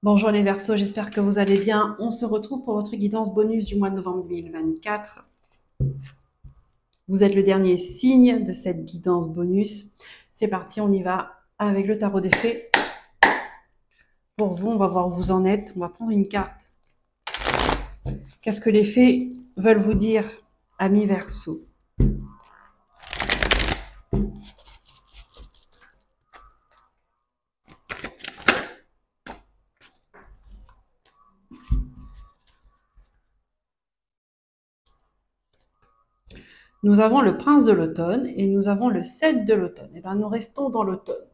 Bonjour les Verseaux, j'espère que vous allez bien. On se retrouve pour votre guidance bonus du mois de novembre 2024. Vous êtes le dernier signe de cette guidance bonus. C'est parti, on y va avec le tarot des fées. Pour vous, on va voir où vous en êtes. On va prendre une carte. Qu'est-ce que les fées veulent vous dire, amis Verseaux? Nous avons le prince de l'automne et nous avons le 7 de l'automne. Et bien, nous restons dans l'automne.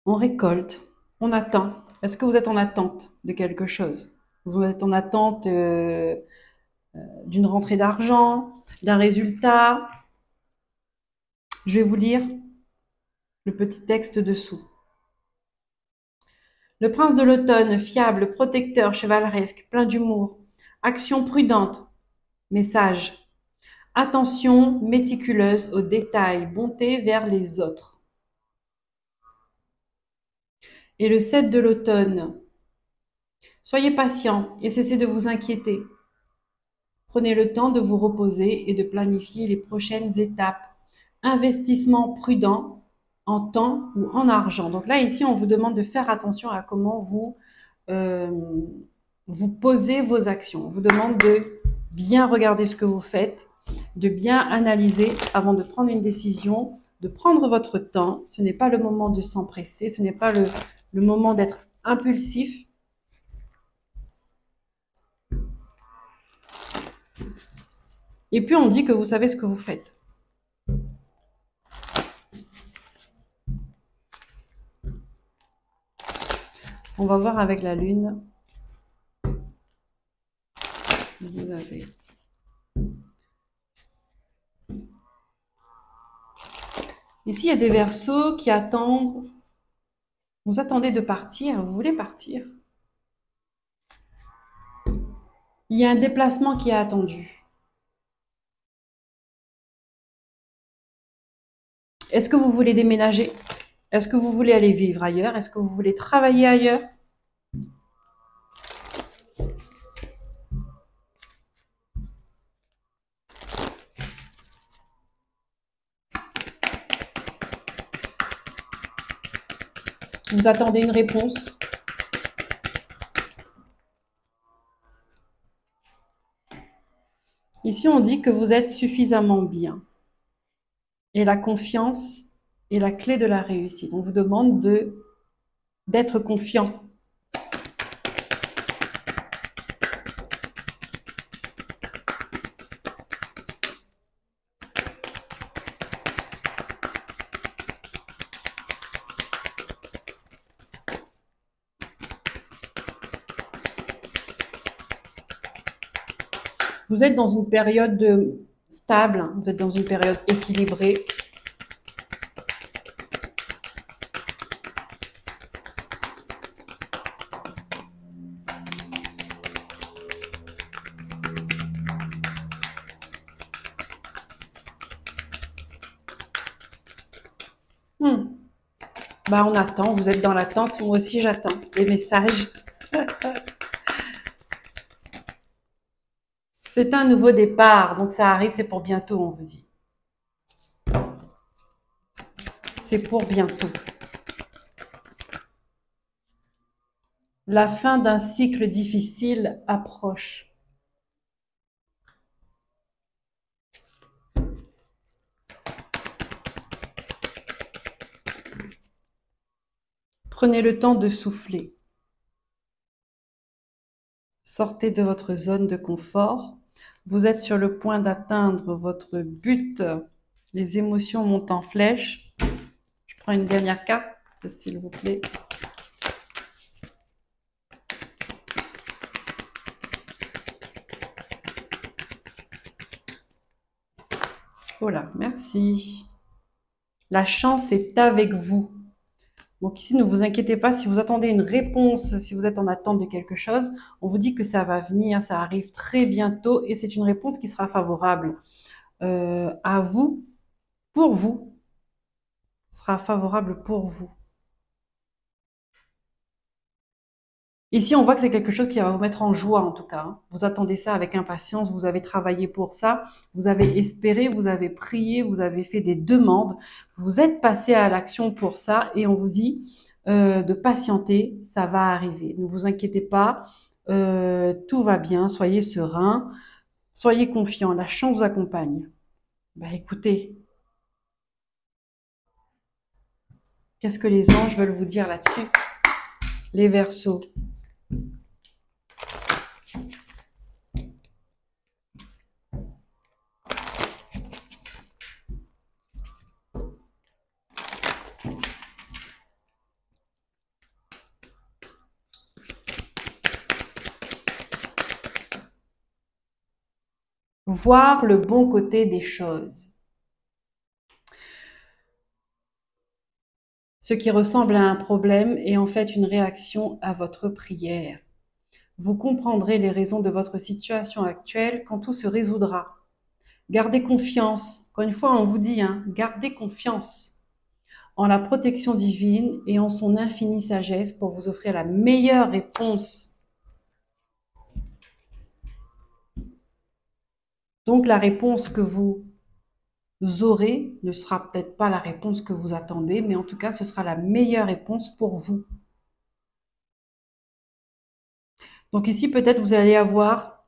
On récolte, on attend. Est-ce que vous êtes en attente de quelque chose? Vous êtes en attente d'une rentrée d'argent, d'un résultat? Je vais vous lire le petit texte dessous. Le prince de l'automne, fiable, protecteur, chevaleresque, plein d'humour. Action prudente, mais sage. Attention méticuleuse aux détails, bonté vers les autres. Et le 7 de l'automne, soyez patient et cessez de vous inquiéter. Prenez le temps de vous reposer et de planifier les prochaines étapes. Investissement prudent en temps ou en argent. Donc là, ici, on vous demande de faire attention à comment euh, vous posez vos actions. On vous demande de bien regarder ce que vous faites, de bien analyser avant de prendre une décision, de prendre votre temps. Ce n'est pas le moment de s'empresser, ce n'est pas le moment d'être impulsif. Et puis, on dit que vous savez ce que vous faites. On va voir avec la lune. Vous avez ici, il y a des Verseaux qui attendent. Vous attendez de partir, vous voulez partir. Il y a un déplacement qui est attendu. Est-ce que vous voulez déménager? Est-ce que vous voulez aller vivre ailleurs? Est-ce que vous voulez travailler ailleurs? Vous attendez une réponse? Ici, on dit que vous êtes suffisamment bien. Et la confiance est la clé de la réussite. On vous demande d'être confiant. Vous êtes dans une période stable, vous êtes dans une période équilibrée. Bah, on attend, vous êtes dans l'attente, moi aussi j'attends les messages. C'est un nouveau départ, donc ça arrive, c'est pour bientôt, on vous dit. C'est pour bientôt. La fin d'un cycle difficile approche. Prenez le temps de souffler. Sortez de votre zone de confort. Vous êtes sur le point d'atteindre votre but. Les émotions montent en flèche. Je prends une dernière carte, s'il vous plaît. Voilà, merci. La chance est avec vous. Donc ici, ne vous inquiétez pas, si vous attendez une réponse, si vous êtes en attente de quelque chose, on vous dit que ça va venir, ça arrive très bientôt et c'est une réponse qui sera favorable à vous, pour vous. sera favorable pour vous. Ici, on voit que c'est quelque chose qui va vous mettre en joie, en tout cas, hein. Vous attendez ça avec impatience, vous avez travaillé pour ça, vous avez espéré, vous avez prié, vous avez fait des demandes, vous êtes passé à l'action pour ça et on vous dit de patienter, ça va arriver. Ne vous inquiétez pas, tout va bien, soyez serein, soyez confiant, la chance vous accompagne. Bah écoutez, qu'est-ce que les anges veulent vous dire là-dessus? Les Verseaux. Voir le bon côté des choses. Ce qui ressemble à un problème est en fait une réaction à votre prière. Vous comprendrez les raisons de votre situation actuelle quand tout se résoudra. Gardez confiance. Encore une fois, on vous dit, hein, gardez confiance en la protection divine et en son infinie sagesse pour vous offrir la meilleure réponse. Donc la réponse que vous aurez ne sera peut-être pas la réponse que vous attendez, mais en tout cas, ce sera la meilleure réponse pour vous. Donc ici, peut-être vous allez avoir,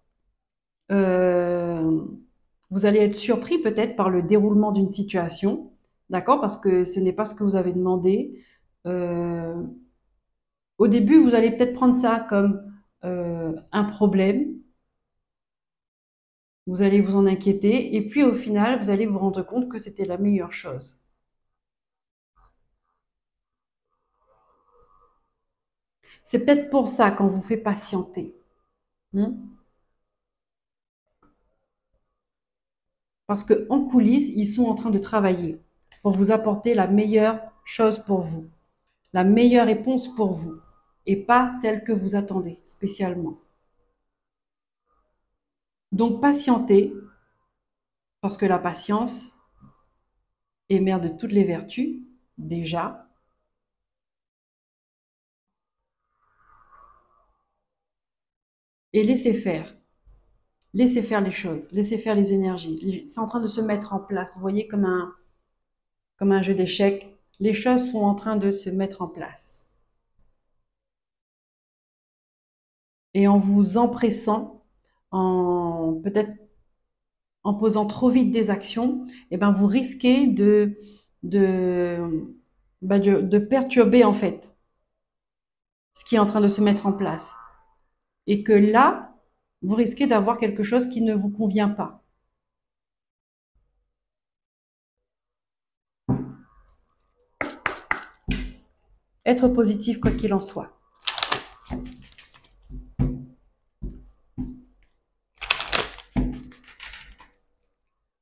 euh, vous allez être surpris peut-être par le déroulement d'une situation, d'accord? Parce que ce n'est pas ce que vous avez demandé. Euh, Au début, vous allez peut-être prendre ça comme un problème, vous allez vous en inquiéter, et puis au final, vous allez vous rendre compte que c'était la meilleure chose. C'est peut-être pour ça qu'on vous fait patienter, hein. Parce que en coulisses, ils sont en train de travailler pour vous apporter la meilleure chose pour vous, la meilleure réponse pour vous, et pas celle que vous attendez spécialement. Donc patientez, parce que la patience est mère de toutes les vertus, déjà, et laissez faire. Laissez faire les choses, laissez faire les énergies. C'est en train de se mettre en place. Vous voyez, comme un jeu d'échecs, les choses sont en train de se mettre en place. Et en vous empressant, en peut-être en posant trop vite des actions, eh ben vous risquez de, de perturber en fait ce qui est en train de se mettre en place. Et que là, vous risquez d'avoir quelque chose qui ne vous convient pas. Être positif quoi qu'il en soit.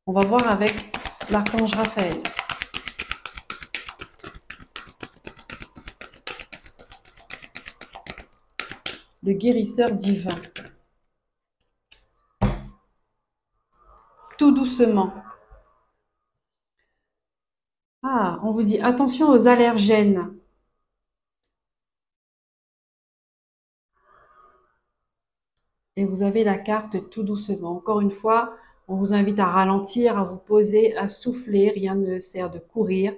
On va voir avec l'archange Raphaël. Le guérisseur divin. Tout doucement. Ah, on vous dit attention aux allergènes. Et vous avez la carte tout doucement. Encore une fois, on vous invite à ralentir, à vous poser, à souffler. Rien ne sert de courir.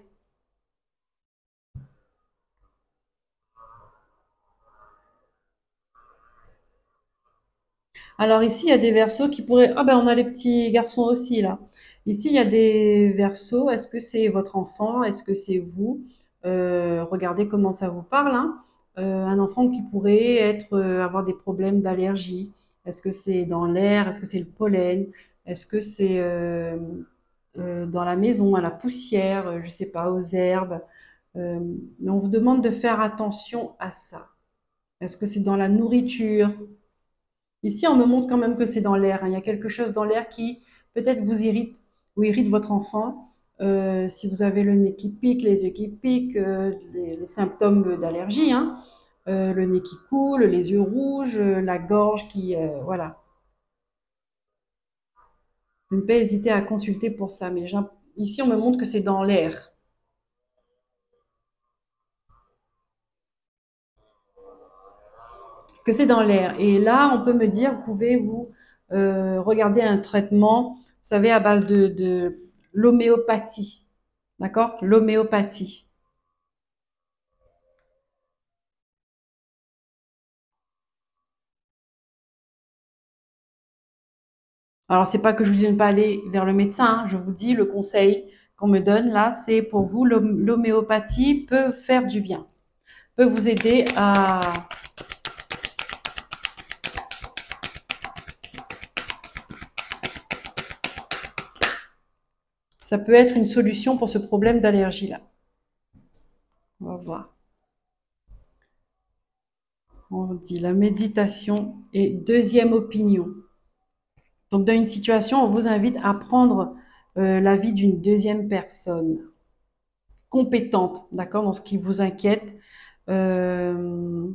Alors ici, il y a des versos qui pourraient... Ah ben, on a les petits garçons aussi, là. Ici, il y a des versos. Est-ce que c'est votre enfant? Est-ce que c'est vous? Regardez comment ça vous parle, hein. Un enfant qui pourrait être, avoir des problèmes d'allergie. Est-ce que c'est dans l'air? Est-ce que c'est le pollen? Est-ce que c'est dans la maison, à la poussière, je sais pas, aux herbes? Euh, mais on vous demande de faire attention à ça. Est-ce que c'est dans la nourriture? Ici, on me montre quand même que c'est dans l'air, hein. Il y a quelque chose dans l'air qui peut-être vous irrite ou irrite votre enfant. Si vous avez le nez qui pique, les yeux qui piquent, les symptômes d'allergie, hein. Le nez qui coule, les yeux rouges, la gorge qui... voilà. Ne pas hésiter à consulter pour ça. Mais ici, on me montre que c'est dans l'air. que c'est dans l'air. Et là, on peut me dire, vous pouvez vous regarder un traitement, vous savez, à base de l'homéopathie. D'accord? L'homéopathie. Alors, c'est pas que je vous dis de ne pas aller vers le médecin, hein, je vous dis le conseil qu'on me donne là, c'est pour vous, l'homéopathie peut faire du bien, peut vous aider à... Ça peut être une solution pour ce problème d'allergie là. On va voir. On dit la méditation et deuxième opinion. Donc, dans une situation, on vous invite à prendre l'avis d'une deuxième personne compétente, d'accord, dans ce qui vous inquiète. Euh,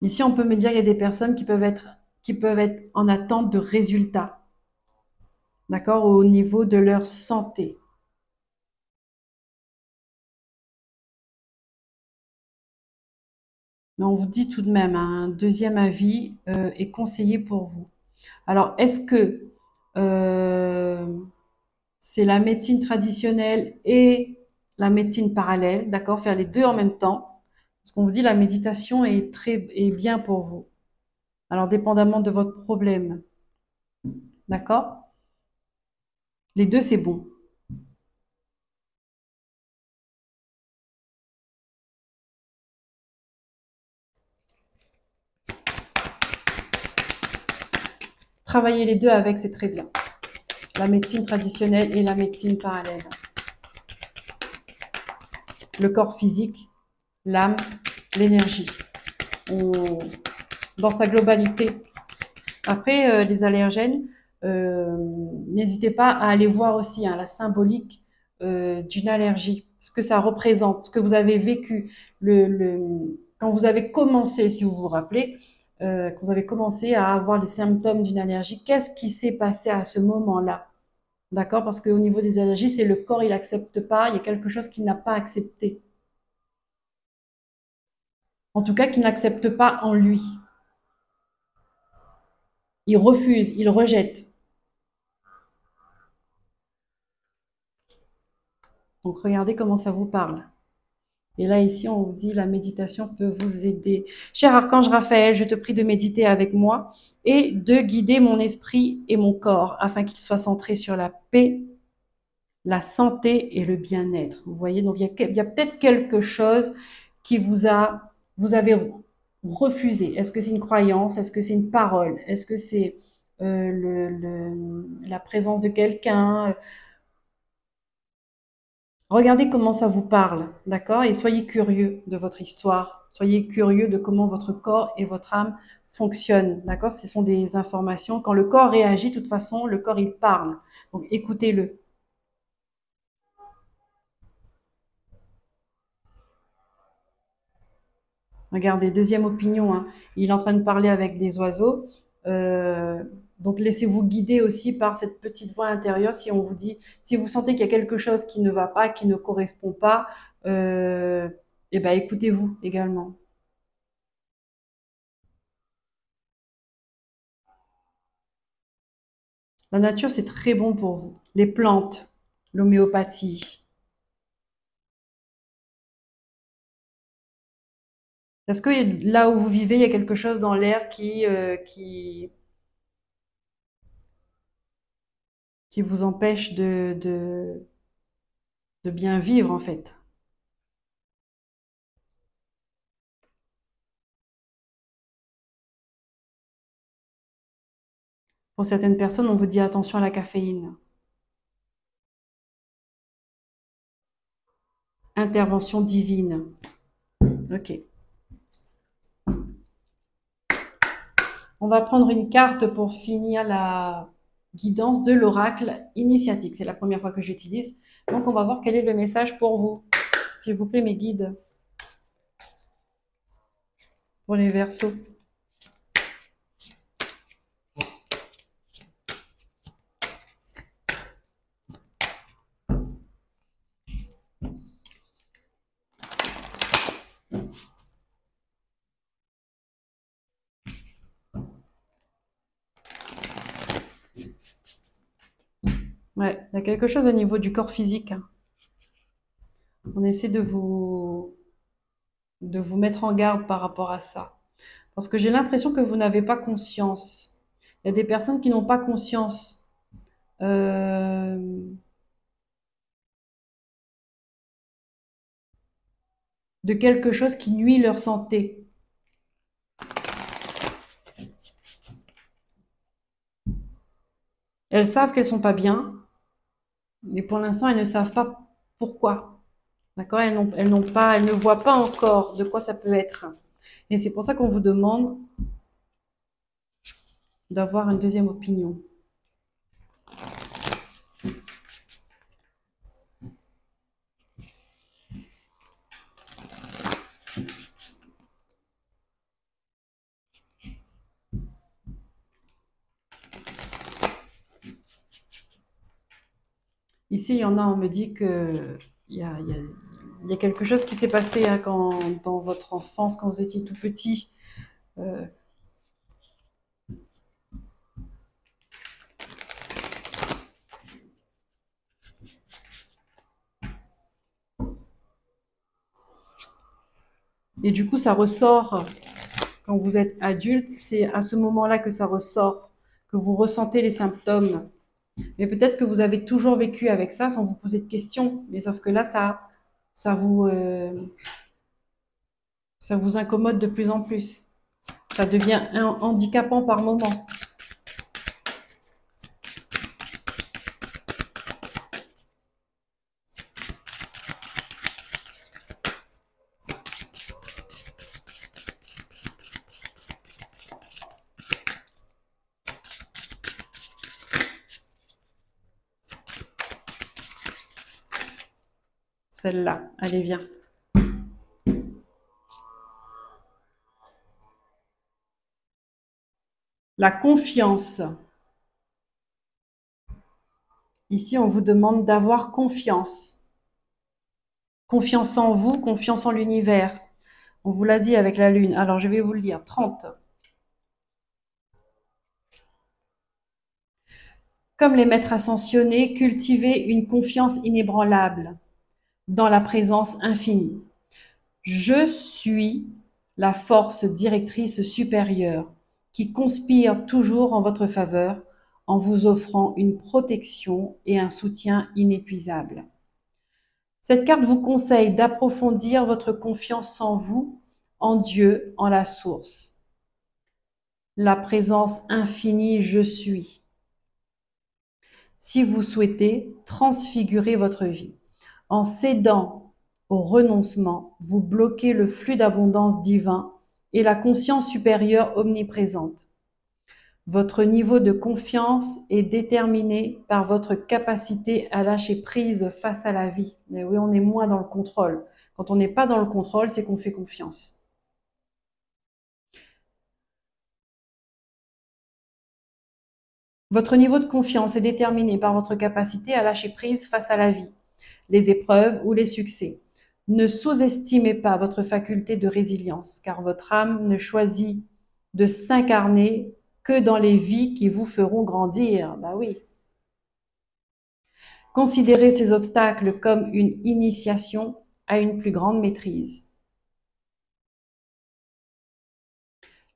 Ici, on peut me dire qu'il y a des personnes qui peuvent être en attente de résultats, d'accord, au niveau de leur santé. Mais on vous dit tout de même, hein, un deuxième avis est conseillé pour vous. Alors, est-ce que euh, c'est la médecine traditionnelle et la médecine parallèle, d'accord, faire les deux en même temps? Parce qu'on vous dit la méditation est bien pour vous. Alors, dépendamment de votre problème, d'accord? Les deux, c'est bon. Travailler les deux avec, c'est très bien. La médecine traditionnelle et la médecine parallèle. Le corps physique, l'âme, l'énergie, dans sa globalité. Après, les allergènes, euh, n'hésitez pas à aller voir aussi, hein, la symbolique d'une allergie, ce que ça représente, ce que vous avez vécu, quand vous avez commencé, si vous vous rappelez, quand vous avez commencé à avoir les symptômes d'une allergie, qu'est-ce qui s'est passé à ce moment-là? D'accord? Parce qu'au niveau des allergies, c'est le corps, il accepte pas, il y a quelque chose qu'il n'a pas accepté. En tout cas, qu'il n'accepte pas en lui. Il refuse, il rejette. Donc, regardez comment ça vous parle. Et là, ici, on vous dit, la méditation peut vous aider. Cher archange Raphaël, je te prie de méditer avec moi et de guider mon esprit et mon corps afin qu'il soit centré sur la paix, la santé et le bien-être. Vous voyez, donc il y a peut-être quelque chose qui vous avez refusé. Est-ce que c'est une croyance? Est-ce que c'est une parole? Est-ce que c'est la présence de quelqu'un? Regardez comment ça vous parle, d'accord? Et soyez curieux de votre histoire. Soyez curieux de comment votre corps et votre âme fonctionnent, d'accord? Ce sont des informations. Quand le corps réagit, de toute façon, le corps, il parle. Donc, écoutez-le. Regardez, deuxième opinion, hein. Il est en train de parler avec des oiseaux. Euh, donc, laissez-vous guider aussi par cette petite voix intérieure. Si on vous dit, si vous sentez qu'il y a quelque chose qui ne va pas, qui ne correspond pas, eh ben, écoutez-vous également. La nature, c'est très bon pour vous. Les plantes, l'homéopathie. Est-ce que là où vous vivez, il y a quelque chose dans l'air qui vous empêche de bien vivre, en fait? Pour certaines personnes, on vous dit attention à la caféine. Intervention divine. Ok. On va prendre une carte pour finir la guidance de l'oracle initiatique. C'est la première fois que j'utilise. Donc, on va voir quel est le message pour vous. S'il vous plaît, mes guides. pour les Verseaux. Ouais, il y a quelque chose au niveau du corps physique, hein. On essaie de vous mettre en garde par rapport à ça. Parce que j'ai l'impression que vous n'avez pas conscience. Il y a des personnes qui n'ont pas conscience euh, de quelque chose qui nuit leur santé. Elles savent qu'elles sont pas bien, mais pour l'instant, elles ne savent pas pourquoi. D'accord? Elles ne voient pas encore de quoi ça peut être. Et c'est pour ça qu'on vous demande d'avoir une deuxième opinion. Ici, il y en a, on me dit que il y a quelque chose qui s'est passé, hein, dans votre enfance, quand vous étiez tout petit. Euh, et du coup, ça ressort quand vous êtes adulte. C'est à ce moment-là que ça ressort, que vous ressentez les symptômes. Mais peut-être que vous avez toujours vécu avec ça sans vous poser de questions. Mais sauf que là, ça vous, euh, ça vous incommode de plus en plus. Ça devient handicapant par moment. Celle-là, allez, viens. La confiance. Ici, on vous demande d'avoir confiance. Confiance en vous, confiance en l'univers. On vous l'a dit avec la lune. Alors, je vais vous le lire. 30. Comme les maîtres ascensionnés, cultivez une confiance inébranlable dans la présence infinie. Je suis la force directrice supérieure qui conspire toujours en votre faveur en vous offrant une protection et un soutien inépuisable. Cette carte vous conseille d'approfondir votre confiance en vous, en Dieu, en la source. La présence infinie je suis. Si vous souhaitez transfigurer votre vie, en cédant au renoncement, vous bloquez le flux d'abondance divin et la conscience supérieure omniprésente. Votre niveau de confiance est déterminé par votre capacité à lâcher prise face à la vie. Mais oui, on est moins dans le contrôle. Quand on n'est pas dans le contrôle, c'est qu'on fait confiance. Votre niveau de confiance est déterminé par votre capacité à lâcher prise face à la vie, les épreuves ou les succès. Ne sous-estimez pas votre faculté de résilience, car votre âme ne choisit de s'incarner que dans les vies qui vous feront grandir. Bah oui. Considérez ces obstacles comme une initiation à une plus grande maîtrise.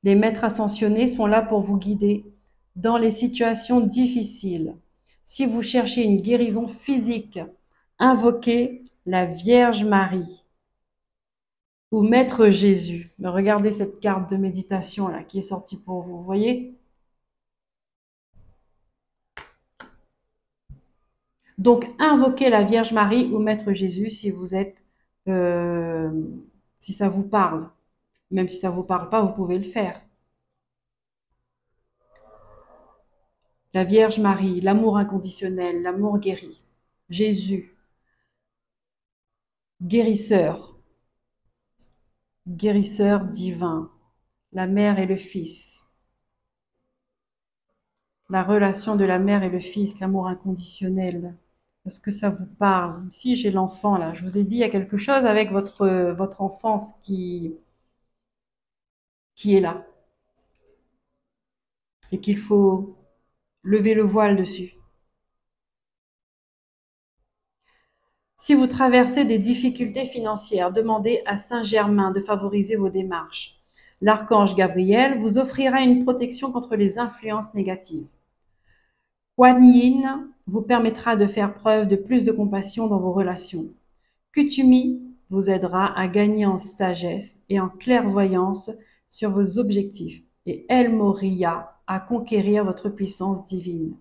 Les maîtres ascensionnés sont là pour vous guider dans les situations difficiles. Si vous cherchez une guérison physique, invoquez la Vierge Marie ou Maître Jésus. Mais regardez cette carte de méditation là qui est sortie pour vous, vous voyez? Donc invoquez la Vierge Marie ou Maître Jésus si vous êtes, euh, si ça vous parle. Même si ça vous parle pas, vous pouvez le faire. La Vierge Marie, l'amour inconditionnel, l'amour guéri. Jésus, guérisseur, guérisseur divin. la mère et le fils. La relation de la mère et le fils, l'amour inconditionnel. Est-ce que ça vous parle? Si j'ai l'enfant là, je vous ai dit, il y a quelque chose avec votre enfance qui est là et qu'il faut lever le voile dessus. Si vous traversez des difficultés financières, demandez à Saint-Germain de favoriser vos démarches. L'archange Gabriel vous offrira une protection contre les influences négatives. Kuan Yin vous permettra de faire preuve de plus de compassion dans vos relations. Kutumi vous aidera à gagner en sagesse et en clairvoyance sur vos objectifs. Et El Moria à conquérir votre puissance divine.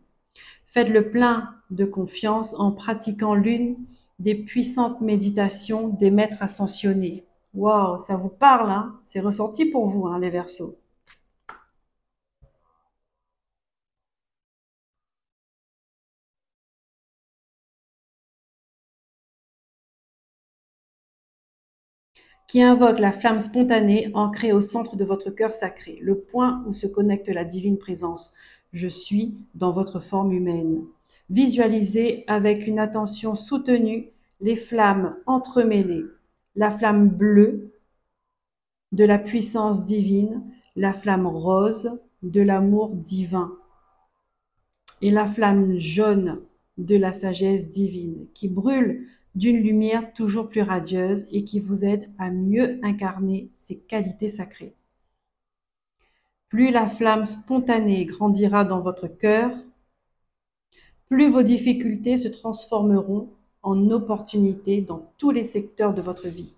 Faites le plein de confiance en pratiquant l'une des puissantes méditations des maîtres ascensionnés. Waouh, ça vous parle, hein? C'est ressenti pour vous, hein, les Verseaux. Qui invoque la flamme spontanée ancrée au centre de votre cœur sacré, le point où se connecte la divine présence. Je suis dans votre forme humaine. Visualisez avec une attention soutenue les flammes entremêlées, la flamme bleue de la puissance divine, la flamme rose de l'amour divin et la flamme jaune de la sagesse divine qui brûle d'une lumière toujours plus radieuse et qui vous aide à mieux incarner ces qualités sacrées. Plus la flamme spontanée grandira dans votre cœur, plus vos difficultés se transformeront en opportunités dans tous les secteurs de votre vie.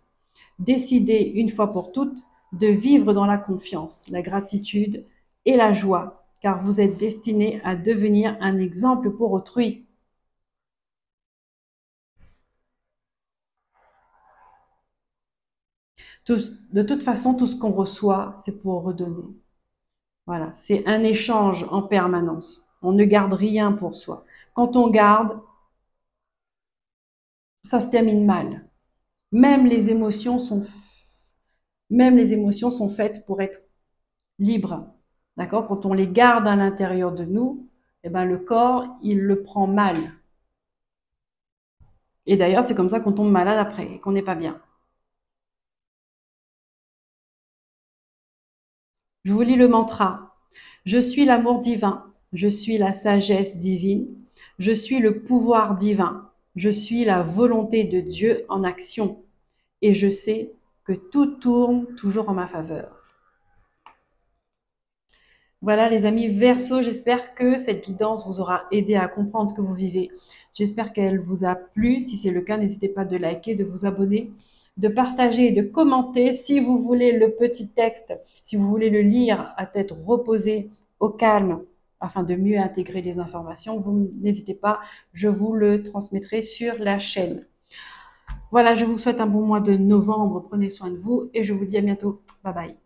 Décidez une fois pour toutes de vivre dans la confiance, la gratitude et la joie, car vous êtes destiné à devenir un exemple pour autrui. De toute façon, tout ce qu'on reçoit, c'est pour redonner. Voilà, c'est un échange en permanence. On ne garde rien pour soi. Quand on garde, ça se termine mal. Même les émotions sont, même les émotions sont faites pour être libres. D'accord? Quand on les garde à l'intérieur de nous, eh ben, le corps, il le prend mal. Et d'ailleurs, c'est comme ça qu'on tombe malade après, qu'on n'est pas bien. Je vous lis le mantra. Je suis l'amour divin. Je suis la sagesse divine. Je suis le pouvoir divin. Je suis la volonté de Dieu en action. Et je sais que tout tourne toujours en ma faveur. Voilà les amis Verseau, j'espère que cette guidance vous aura aidé à comprendre ce que vous vivez. J'espère qu'elle vous a plu. Si c'est le cas, n'hésitez pas de liker, de vous abonner, de partager et de commenter. Si vous voulez le petit texte, si vous voulez le lire à tête reposée, au calme, afin de mieux intégrer les informations, vous n'hésitez pas, je vous le transmettrai sur la chaîne. Voilà, je vous souhaite un bon mois de novembre. Prenez soin de vous et je vous dis à bientôt. Bye bye.